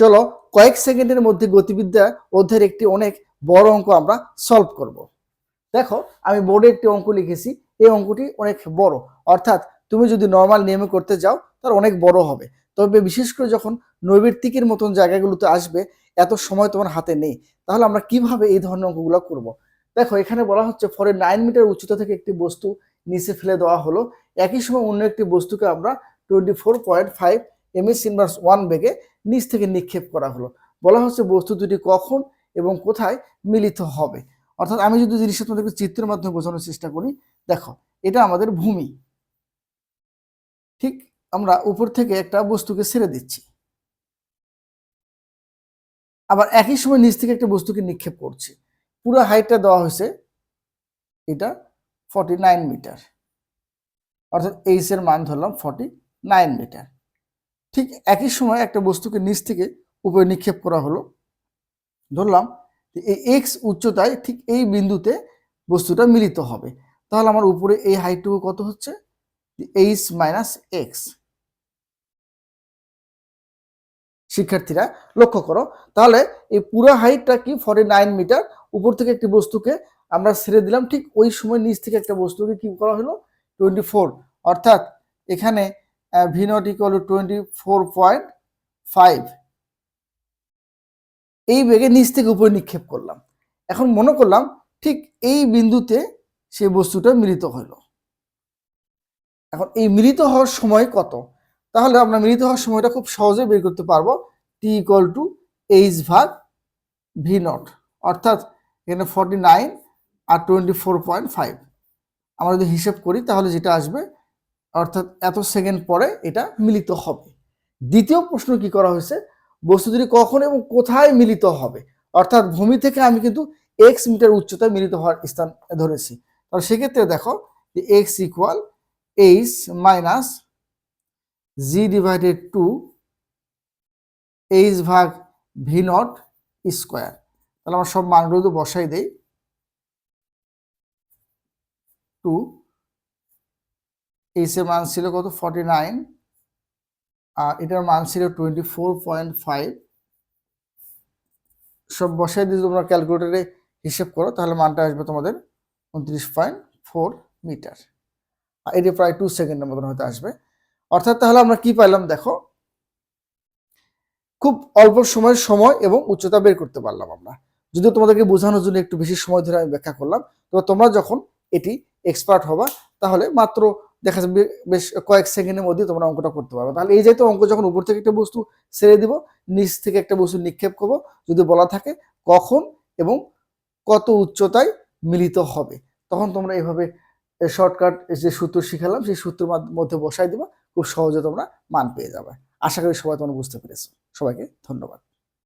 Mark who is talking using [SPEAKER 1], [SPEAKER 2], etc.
[SPEAKER 1] চলো কয়েক সেকেন্ডের মধ্যে গতিবিদ্যা অধ্যায়ের একটি অনেক বড় অঙ্ক আমরা সলভ করব। দেখো আমি বোর্ডে একটি অঙ্ক লিখেছি, এই অঙ্কটি অনেক বড়, অর্থাৎ তুমি যদি নর্মাল নিয়মে করতে যাও তার অনেক বড় হবে। তবে বিশেষ করে যখন নৈর্ব্যক্তিকের মতন জায়গাগুলোতে আসবে, এত সময় তোমার হাতে নেই, তাহলে আমরা কিভাবে এই ধরনের অঙ্কগুলো করব। দেখো এখানে বলা হচ্ছে ফরে 9 মিটার উচ্চতা থেকে একটি বস্তু নিচে ফেলে দেওয়া হলো, একই সময় অন্য একটি বস্তুকে আমরা 24.5 ms/1 বেগে নিচ থেকে নিক্ষেপ করা হলো। বলা হচ্ছে বস্তু দুটি কখন এবং কোথায় মিলিত হবে। অর্থাৎ আমি যদি জিনিসটা তোমাদেরকে চিত্রের মাধ্যমে বোঝানোর চেষ্টা করি, দেখো এটা আমাদের ভূমি, ঠিক আমরা উপর থেকে একটা বস্তুকে ছেড়ে দিচ্ছি, আবার একই সময় নিচ থেকে একটা বস্তুকে নিক্ষেপ করছি। পুরো হাইটটা দেওয়া হয়েছে, এটা 49 মিটার, অর্থাৎ এইচ এর মান ধরলাম 49 মিটার। ঠিক একই সময় একটা বস্তুকে নিচ থেকে উপরে নিক্ষেপ করা হলো, ধরলাম এই এক্স উচ্চতায় ঠিক এই বিন্দুতে বস্তুটা মিলিত হবে। তাহলে আমার উপরে এই হাইটটুকু কত হচ্ছে, এইচ মাইনাস এক্স। শিক্ষার্থীরা লক্ষ্য করো, তাহলে এই পুরো হাইটটা কি 49 মিটার, উপর থেকে একটি বস্তুকে আমরা ছেড়ে দিলাম, ঠিক ওই সময় নিচ থেকে একটা বস্তুকে কি করা হলো 24, অর্থাৎ এখানে ভি নট ইকুয়াল টু 24.5 এই বেগে নিচ থেকে উপরে নিক্ষেপ করলাম। এখন মনে করলাম ঠিক এই বিন্দুতে সেই বস্তুটা মিলিত হলো। এখন এই মিলিত হওয়ার সময় কত, তাহলে আমরা মিলিত হওয়ার সময়টা খুব সহজে বের করতে পারবো। টি ইকুয়াল টু এইচ ভাগ ভি নট, অর্থাৎ এখানে 49 আর 24.5 আমরা যদি হিসেব করি তাহলে যেটা আসবে, অর্থাৎ এত সেকেন্ড পরে এটা মিলিত হবে। দ্বিতীয় প্রশ্ন কি করা হয়েছে, বস্তু দুটি কখন এবং কোথায় মিলিত হবে, অর্থাৎ ভূমি থেকে আমি কিন্তু এক্স মিটার উচ্চতায় মিলিত হওয়ার স্থান ধরেছি। তাহলে সেক্ষেত্রে দেখো যে X equal H minus G divided to H ভাগ ভি নট স্কোয়ার। তাহলে আমরা সব মানগুলো তো বসাই দেই, টু এইচ এর মান ছিল কত 49 আর এটার মান ছিল 24.5, সব বসাই দিয়ে তোমরা ক্যালকুলেটরে হিসেব করো, তাহলে মানটা আসবে তোমাদের 29.4 মিটার, আর এটি প্রায় 2 সেকেন্ডের মতন হয়তো আসবে। অর্থাৎ তাহলে আমরা কি পাইলাম, দেখো খুব অল্প সময়ের সময় এবং উচ্চতা বের করতে পারলাম আমরা। যদিও তোমাদেরকে বোঝানোর জন্য একটু বেশি সময় ধরে আমি ব্যাখ্যা করলাম, তো তোমরা যখন এটি এক্সপার্ট হবা তাহলে মাত্র দেখা যাবে বেশ কয়েক সেকেন্ডের মধ্যে তোমরা অঙ্কটা করতে পারবে। তাহলে এই যেহেতু অঙ্ক যখন উপর থেকে একটা বস্তু ছেড়ে দিব, নিচ থেকে একটা বস্তু নিক্ষেপ করবো, যদি বলা থাকে কখন এবং কত উচ্চতায় মিলিত হবে, তখন তোমরা এইভাবে শর্টকাট যে সূত্র শিখালাম সেই সূত্রের মধ্যে বসাই দিবা, খুব সহজে তোমরা মান পেয়ে যাবে। আশা করি সবাই তোমরা বুঝতে পেরেছো। সবাইকে ধন্যবাদ।